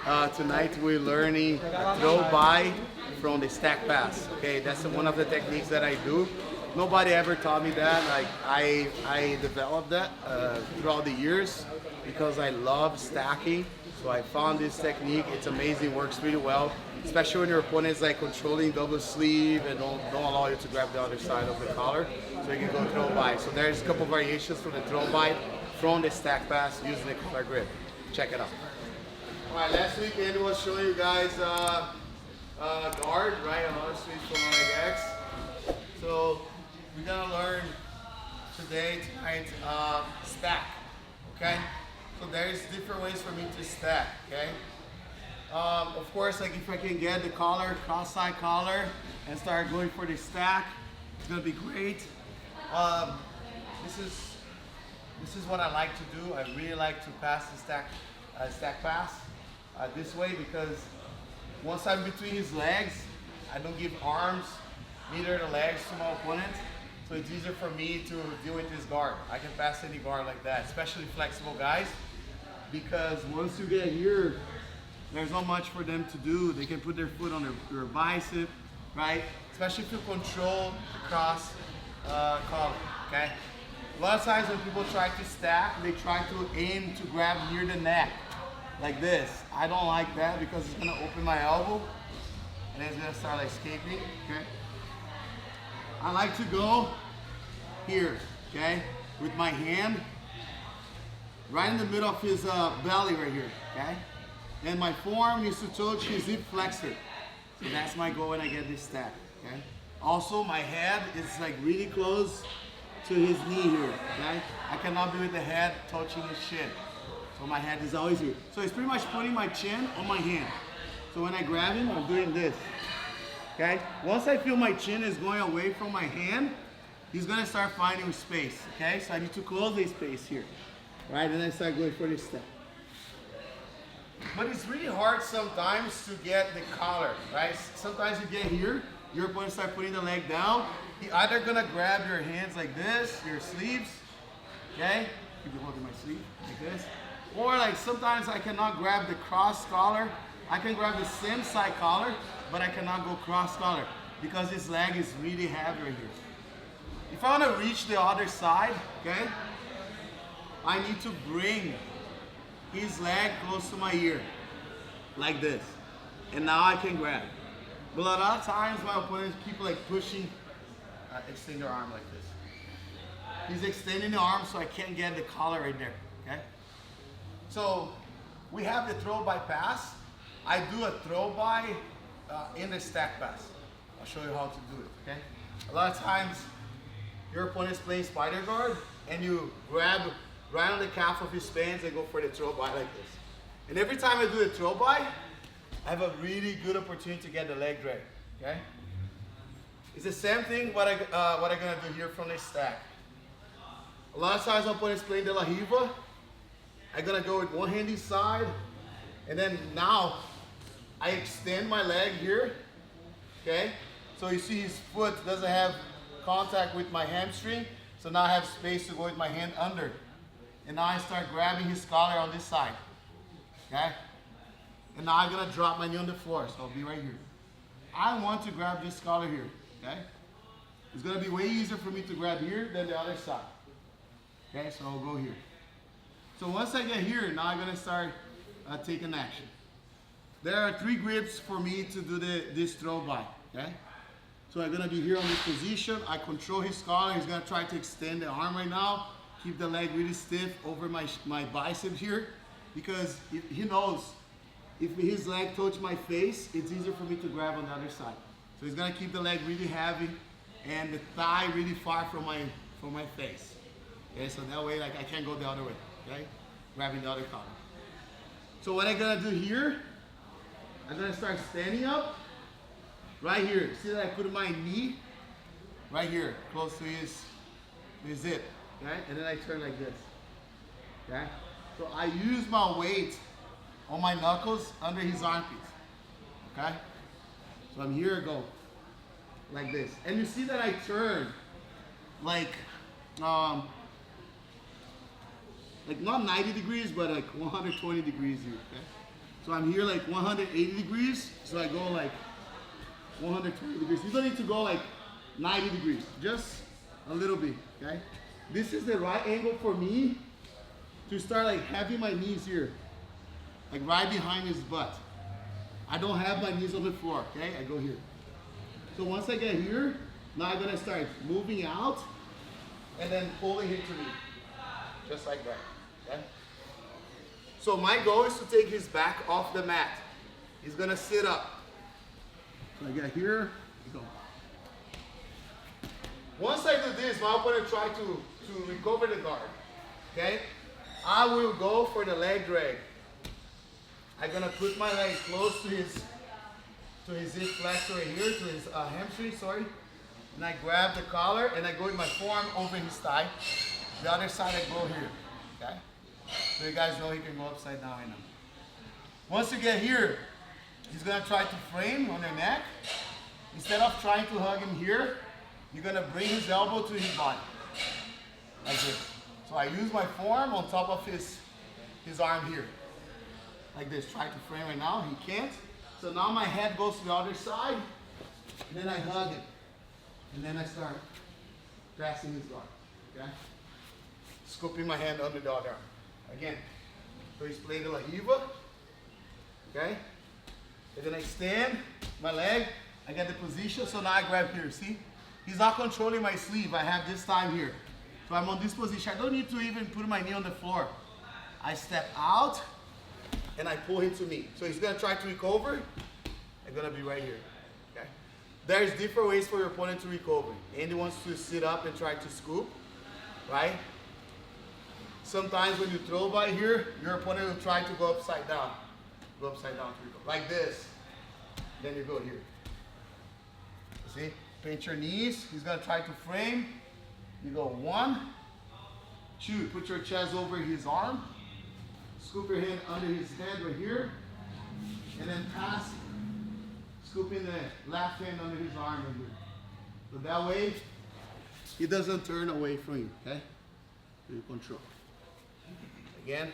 Tonight we're learning throw by from the stack pass. Okay, that's one of the techniques that I do. Nobody ever taught me that. Like I developed that throughout the years because I love stacking. So I found this technique. It's amazing. Works really well, especially when your opponent is like controlling double sleeve and don't allow you to grab the other side of the collar. So you can go throw by. So there's a couple variations for the throw by from the stack pass using the collar grip. Check it out. All right, last week Andy was showing you guys guard, right? A lot of sweeps from leg X. So we're gonna learn today, tonight, stack, okay? So there's different ways for me to stack, okay? Of course, like if I can get the collar, cross-side collar, and start going for the stack, it's gonna be great. This is what I like to do. I really like to pass the stack pass this way because once I'm between his legs, I don't give arms, neither the legs to my opponent. So it's easier for me to deal with this guard. I can pass any guard like that, especially flexible guys, because once you get here, there's not much for them to do. They can put their foot on their bicep, right? Especially if you control the cross collar, okay? A lot of times when people try to stack, they try to aim to grab near the neck, like this. I don't like that because it's gonna open my elbow, and then it's gonna start like escaping, okay? I like to go here, okay, with my hand right in the middle of his belly right here, okay? And my forearm needs to touch his hip flexor. So that's my goal when I get this stack, okay? Also, my head is like really close to his knee here, okay? I cannot be with the head touching his shin. So my head is always here. So it's pretty much putting my chin on my hand. So when I grab him, I'm doing this. Okay? Once I feel my chin is going away from my hand, he's gonna start finding space. Okay? So I need to close the space here. Right? And then I start going for this step. But it's really hard sometimes to get the collar, right? Sometimes you get here, your opponent start putting the leg down. He either gonna grab your hands like this, your sleeves, okay? Keep holding my sleeve like this. Or like sometimes I cannot grab the cross collar. I can grab the same side collar, but I cannot go cross collar because this leg is really heavy right here. If I want to reach the other side, okay, I need to bring his leg close to my ear, like this. And now I can grab. But a lot of times my opponents keep like pushing, extend their arm like this. He's extending the arm so I can't get the collar right there, okay? So we have the throw by pass. I do a throw by in the stack pass. I'll show you how to do it, okay? A lot of times your opponent is playing spider guard and you grab right on the calf of his pants and go for the throw by like this. And every time I do the throw by, I have a really good opportunity to get the leg drag, okay? It's the same thing what I'm gonna do here from the stack. A lot of times my opponent is playing De La Riva. I'm gonna go with one hand inside, and then now I extend my leg here, okay? So you see his foot doesn't have contact with my hamstring, so now I have space to go with my hand under. And now I start grabbing his collar on this side, okay? And now I'm gonna drop my knee on the floor, so I'll be right here. I want to grab this collar here, okay? It's gonna be way easier for me to grab here than the other side. Okay, so I'll go here. So once I get here, now I'm gonna start taking action. There are 3 grips for me to do this throw by, okay? So I'm gonna be here on this position. I control his collar. He's gonna try to extend the arm right now. Keep the leg really stiff over my bicep here, because he knows if his leg touches my face, it's easier for me to grab on the other side. So he's gonna keep the leg really heavy and the thigh really far from my face. Okay, so that way, like I can't go the other way, okay? Grabbing the other collar. So what I'm gonna do here, I'm gonna start standing up right here. See that I put my knee right here, close to his hip, okay? And then I turn like this, okay? So I use my weight on my knuckles under his armpits, okay? So I'm here, go like this. And you see that I turn like not 90 degrees, but like 120 degrees here, okay? So I'm here like 180 degrees. So I go like 120 degrees. You don't need to go like 90 degrees, just a little bit, okay? This is the right angle for me to start like having my knees here, like right behind his butt. I don't have my knees on the floor, okay? I go here. So once I get here, now I'm gonna start moving out and then pulling it to me, just like that, okay? So my goal is to take his back off the mat. He's gonna sit up. So I get here, go. Once I do this, my opponent try to recover the guard, okay? I will go for the leg drag. I'm gonna put my leg close to his hip flexor right here, to his hamstring, sorry. And I grab the collar and I go with my forearm over his thigh. The other side I go here, okay? So you guys know he can go upside down right now. Once you get here, he's gonna try to frame on your neck. Instead of trying to hug him here, you're gonna bring his elbow to his body, like this. So I use my forearm on top of his arm here, like this. Try to frame right now, he can't. So now my head goes to the other side, and then I hug it. And then I start pressing his guard, okay? Scooping my hand under the other arm. Again, so he's playing the La Riva, okay? And then I stand, my leg, I get the position, so now I grab here, see? He's not controlling my sleeve, I have this time here. So I'm on this position, I don't need to even put my knee on the floor. I step out, and I pull him to me. So he's gonna try to recover, I'm gonna be right here, okay? There's different ways for your opponent to recover. Andy wants to sit up and try to scoop, right? Sometimes when you throw by here, your opponent will try to go upside down. Go upside down to recover, like this. Then you go here. See? Pinch your knees. He's gonna try to frame. You go 1, 2. Put your chest over his arm. Scoop your hand under his head right here. And then pass. Scooping the left hand under his arm right here. So that way, he doesn't turn away from you, okay? So you control. Again.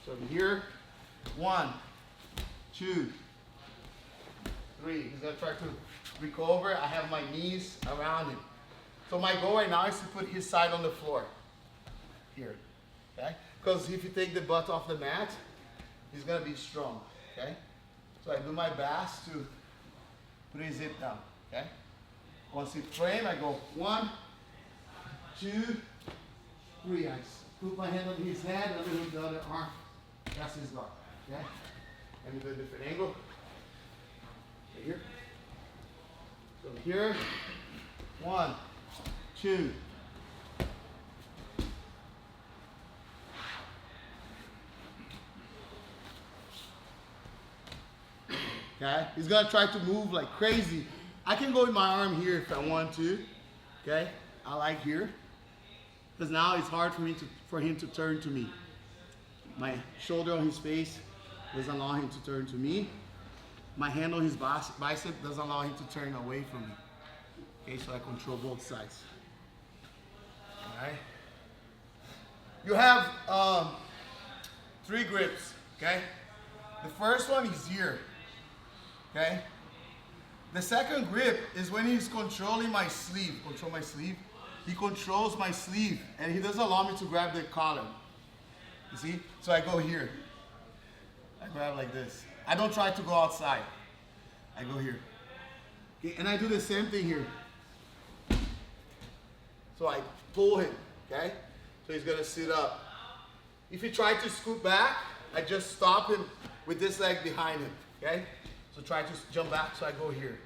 So from here, 1, 2, 3. He's gonna try to recover. I have my knees around him. So my goal right now is to put his side on the floor. Here, okay? Because if you take the butt off the mat, he's gonna be strong, okay? So I do my best to put his hip down, okay? Once he frame, I go 1, 2, 3. I put my hand on his head, under the other arm. That's his guard, okay? Let me do a different angle. Right here. So here, 1, 2. Okay, he's gonna try to move like crazy. I can go with my arm here if I want to. Okay, I like here, because now it's hard for him to turn to me. My shoulder on his face doesn't allow him to turn to me. My hand on his bicep doesn't allow him to turn away from me. Okay, so I control both sides. All right. You have 3 grips. Okay. The first one is here. Okay. The second grip is when he's controlling my sleeve. Control my sleeve. He controls my sleeve, and he doesn't allow me to grab the collar. You see? So I go here. I grab like this. I don't try to go outside. I go here. Okay, and I do the same thing here. So I pull him, okay? So he's gonna sit up. If he tries to scoot back, I just stop him with this leg behind him, okay? So try to jump back, so I go here.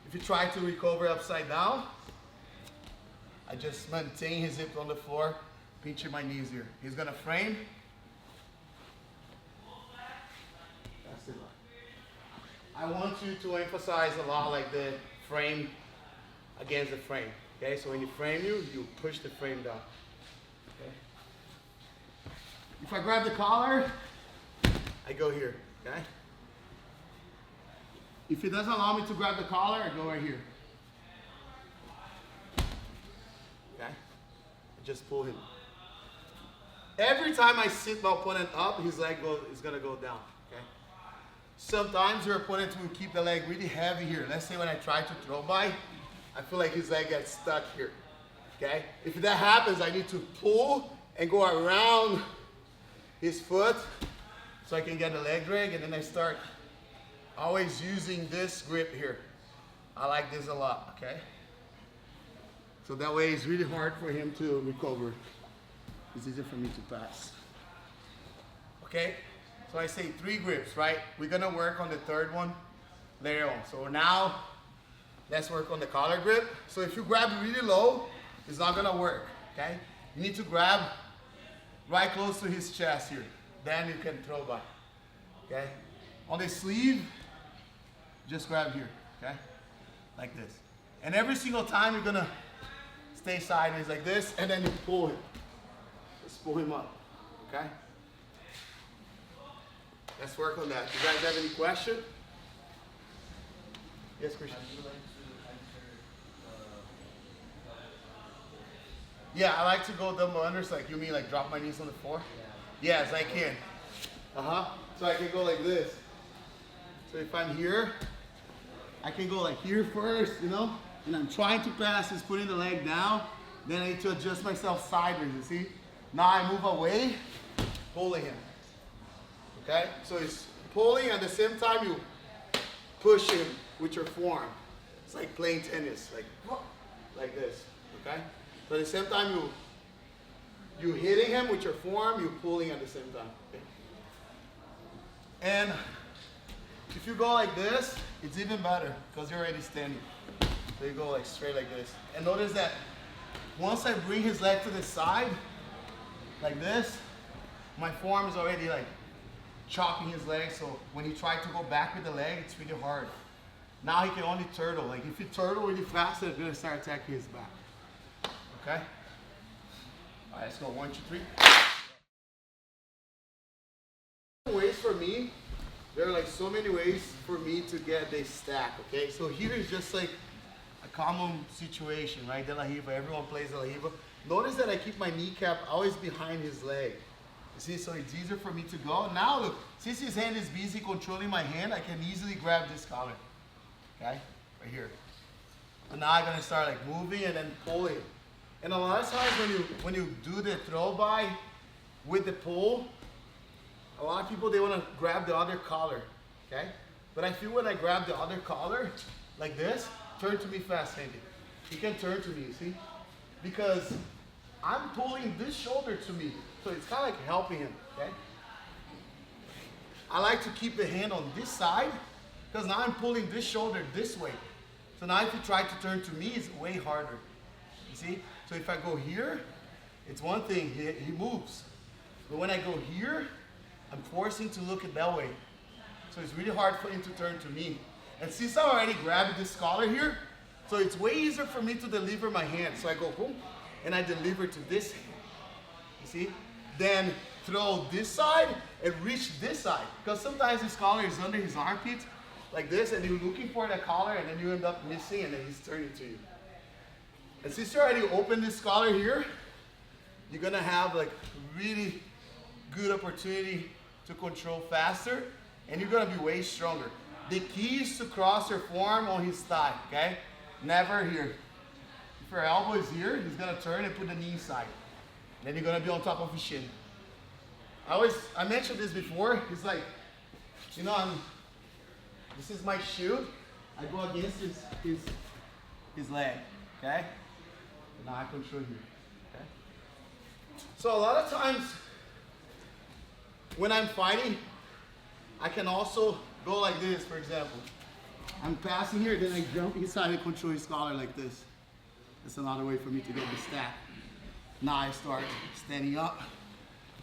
If he tries to recover upside down, I just maintain his hips on the floor, pinching my knees here. He's gonna frame. That's it. I want you to emphasize a lot like the frame against the frame. Okay, so when you frame you push the frame down. Okay. If I grab the collar, I go here. Okay. If he doesn't allow me to grab the collar, I go right here. Okay. I just pull him. every time I sit my opponent up, his leg is gonna go down, okay? Sometimes your opponent will keep the leg really heavy here. Let's say when I try to throw by, I feel like his leg gets stuck here, okay? If that happens, I need to pull and go around his foot so I can get a leg drag, and then I start always using this grip here. I like this a lot, okay? So that way it's really hard for him to recover. It's easier for me to pass. Okay, so I say 3 grips, right? We're gonna work on the third one later on. So now, let's work on the collar grip. So if you grab really low, it's not gonna work, okay? You need to grab right close to his chest here. Then you can throw by, okay? On the sleeve, just grab here, okay? Like this. And every single time you're gonna stay sideways like this, and then you pull him. Just pull him up, okay? Let's work on that. You guys have any question? Yes, Christian? Yeah, I like to go double unders, like you mean like drop my knees on the floor? Yeah. Yes, I can. So I can go like this. So if I'm here, I can go like here first, you know? And I'm trying to pass, is putting the leg down. Then I need to adjust myself sideways, you see? Now I move away, pulling him. Okay? So it's pulling, at the same time you push him with your forearm. It's like playing tennis, like this, okay? So at the same time you hitting him with your forearm, you're pulling at the same time. Okay? And if you go like this, it's even better because you're already standing. So you go like straight like this. And notice that once I bring his leg to the side, like this, my forearm is already like chopping his leg. So when he tried to go back with the leg, it's really hard. Now he can only turtle. Like if you turtle really fast, they're gonna start attacking his back. Okay? All right, let's go 1, 2, 3. Ways for me, there are like so many ways for me to get this stack, okay? So here is just like a common situation, right? De La Riva, everyone plays De La Riva. Notice that I keep my kneecap always behind his leg. You see, so it's easier for me to go. Now look, since his hand is busy controlling my hand, I can easily grab this collar, okay? Right here. So now I'm gonna start like moving and then pulling. And a lot of times when you do the throw by with the pull, a lot of people, they want to grab the other collar, okay? But I feel when I grab the other collar, like this, turn to me fast-handed. He can turn to me, you see? Because I'm pulling this shoulder to me. So it's kind of like helping him, okay? I like to keep the hand on this side because now I'm pulling this shoulder this way. So now if you try to turn to me, it's way harder, you see? So if I go here, it's one thing, he moves. But when I go here, I'm forcing to look at that way. So it's really hard for him to turn to me. And since I already grabbed this collar here, so it's way easier for me to deliver my hand. So I go boom, and I deliver to this hand. You see? Then throw this side and reach this side. Because sometimes this collar is under his armpit, like this, and you're looking for that collar, and then you end up missing, and then he's turning to you. And since you already opened this collar here, you're gonna have like really good opportunity to control faster, and you're gonna be way stronger. The key is to cross your forearm on his thigh, okay? Never here. If your elbow is here, he's gonna turn and put the knee inside. Then you're gonna be on top of his shin. I mentioned this before, it's like, you know, this is my shield. I go against his leg, okay? And now I control here, okay? So a lot of times, when I'm fighting, I can also go like this, for example. I'm passing here, then I jump inside and control his collar like this. That's another way for me to get the stack. Now I start standing up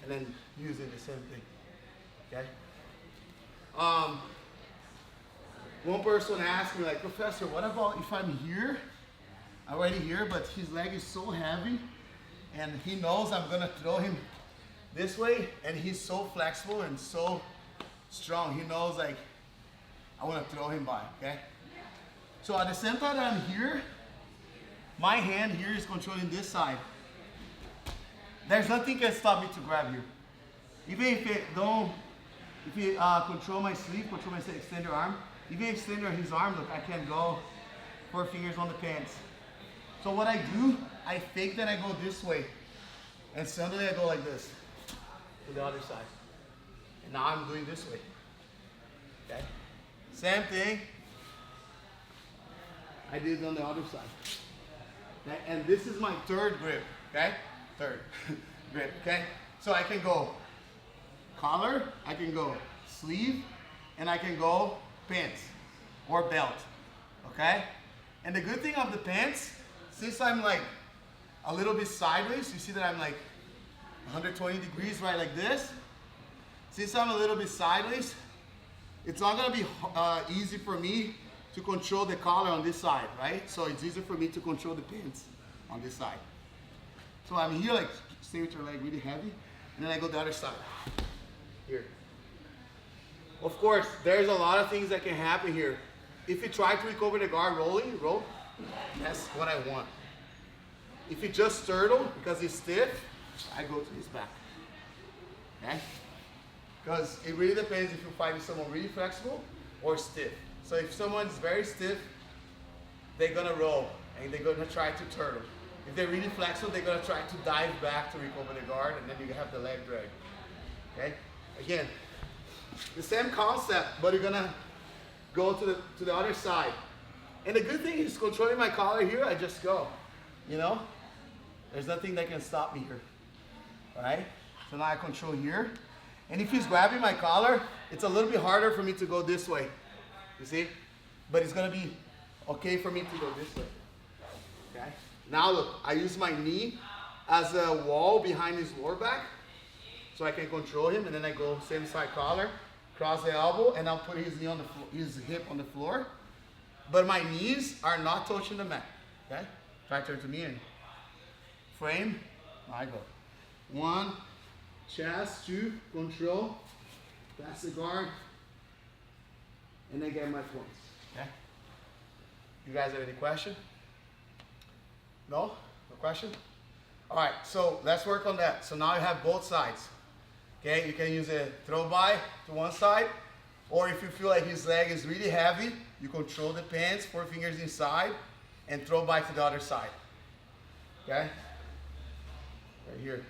and then using the same thing, okay? One person asked me, like, Professor, what about if I'm here, already here, but his leg is so heavy and he knows I'm gonna throw him this way, and he's so flexible and so strong. He knows, like, I want to throw him by, okay? So at the same time that I'm here, my hand here is controlling this side. There's nothing can stop me to grab here. Even if you control my sleeve, control my extend your arm, even extend his arm, look, I can go 4 fingers on the pants. So what I do, I fake that I go this way, and suddenly I go like this to the other side. And now I'm doing this way. Okay? Same thing I did on the other side. Okay? And this is my third grip. Okay? Third grip. Okay? So I can go collar, I can go sleeve, and I can go pants or belt. Okay? And the good thing of the pants, since I'm like a little bit sideways, you see that I'm like 120 degrees, right, like this. Since I'm a little bit sideways, it's not gonna be easy for me to control the collar on this side, right? So it's easier for me to control the pants on this side. So I'm here, like, stay with your leg really heavy, and then I go the other side, here. Of course, there's a lot of things that can happen here. If you try to recover the guard rolling, roll, that's what I want. If you just turtle because he's stiff, I go to his back, okay? Because it really depends if you're fighting someone really flexible or stiff. So if someone's very stiff, they're gonna roll and they're gonna try to turtle. If they're really flexible, they're gonna try to dive back to recover the guard, and then you have the leg drag, okay? Again, the same concept, but you're gonna go to the other side. And the good thing is controlling my collar here, I just go, you know? There's nothing that can stop me here, all right? So now I control here. And if he's grabbing my collar, it's a little bit harder for me to go this way, you see? But it's gonna be okay for me to go this way, okay? Now look, I use my knee as a wall behind his lower back, so I can control him, and then I go same side collar, cross the elbow, and I'll put his knee on the floor, his hip on the floor. But my knees are not touching the mat, okay? Try to turn to me and frame, I go. 1, chest, 2, control, pass the guard, and then get my points, okay? You guys have any question? No? No question? All right, so let's work on that. So now you have both sides, okay? You can use a throw by to one side, or if you feel like his leg is really heavy, you control the pants, 4 fingers inside, and throw by to the other side, okay? Right here.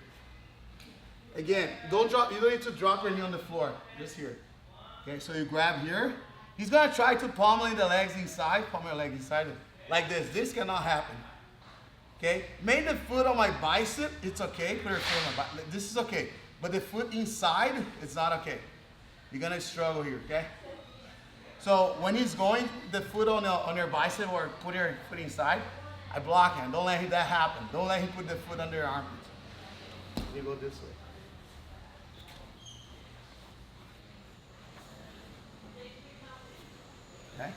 Again, don't drop, you don't need to drop your knee on the floor, just here. Okay, so you grab here. He's gonna try to pummel the legs inside, pummel your legs inside, like this. This cannot happen, okay? Make the foot on my bicep, it's okay. Put your foot on my bicep, this is okay. But the foot inside, it's not okay. You're gonna struggle here, okay? So when he's going, the foot on your bicep or put your foot inside, I block him. Don't let that happen. Don't let him put the foot under your armpit. You go this way. Okay?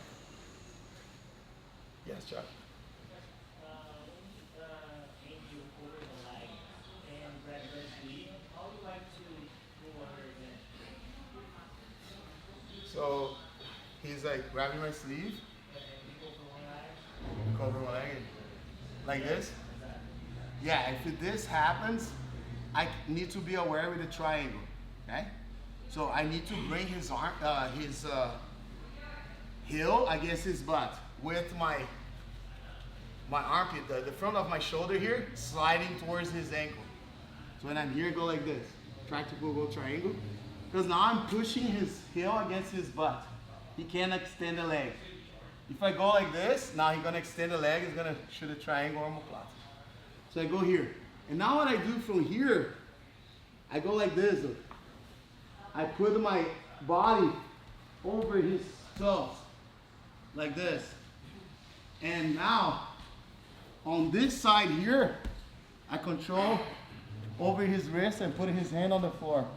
Yes, Chuck. So he's like grabbing my sleeve, cover one leg, like this. Yeah, if this happens, I need to be aware with the triangle, okay? So I need to bring his arm, his heel against his butt with my armpit, the front of my shoulder here, sliding towards his ankle. So when I'm here, go like this. Try to go triangle. Because now I'm pushing his heel against his butt. He can't extend the leg. If I go like this, now he's gonna extend the leg, he's gonna shoot a triangle or omoplata. So I go here. And now what I do from here, I go like this. Look. I put my body over his toes, like this. And now, on this side here, I control over his wrist and put his hand on the floor,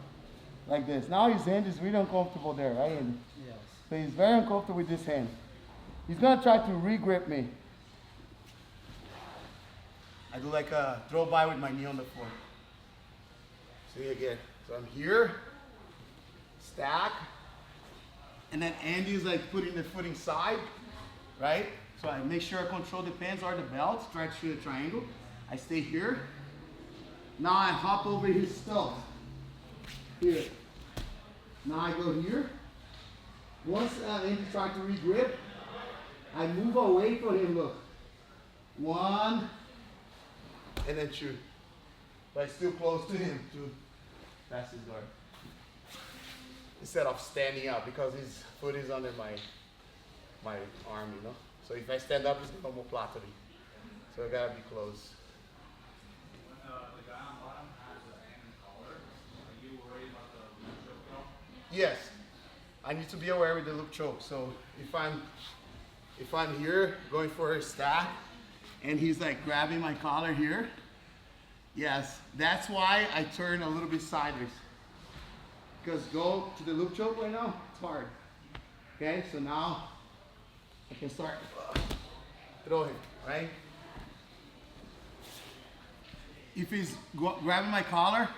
like this. Now his hand is really uncomfortable there, right, Andy? Yes. So he's very uncomfortable with this hand. He's gonna try to re-grip me. I do like a throw by with my knee on the floor. See again. So I'm here, stack, and then Andy's like putting the foot inside, right? So I make sure I control the pants or the belt, try to shoot a triangle. I stay here, Now I hop over his stump. Here. Now I go here. Once Andy tries to regrip, I move away from him, look. 1, and then 2. But still close to him to pass his guard. Instead of standing up, because his foot is under my arm, you know. So if I stand up, it's gonna go more flat to me. So I gotta be close. When the guy on bottom has a hand and collar, are you worried about the loop choke at all? Yes, I need to be aware with the loop choke. So if I'm here going for a stack, and he's like grabbing my collar here, yes, that's why I turn a little bit sideways. Because go to the loop choke right now, it's hard. Okay, so now I can start throwing, right? If he's grabbing my collar,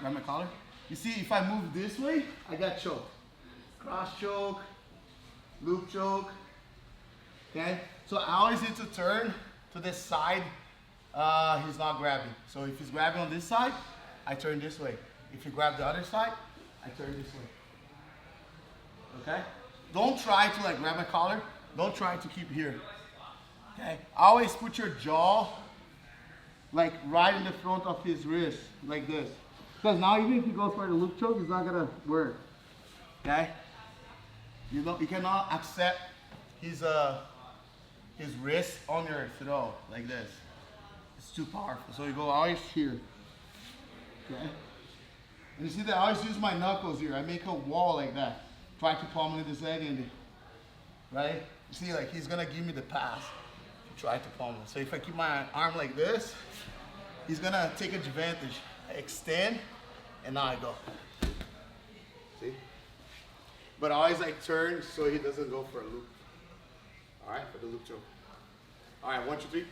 you see if I move this way, I got choke. Cross choke, loop choke, okay? So I always need to turn to this side he's not grabbing. So if he's grabbing on this side, I turn this way. If you grab the other side, I turn this way. Okay? Don't try to like grab my collar. Don't try to keep here. Okay? Always put your jaw like right in the front of his wrist, like this. Because now even if you go for the loop choke, it's not gonna work. Okay? You cannot accept his wrist on your throw like this. It's too powerful. So you go always here. Okay? And you see that I always use my knuckles here. I make a wall like that. Try to pummel this leg in, right? You see, like he's gonna give me the pass. Try to pummel. So if I keep my arm like this, he's gonna take advantage. I extend, and now I go. See? But I always like turn so he doesn't go for a loop. All right, for the loop choke. All right, 1, 2, 3, go.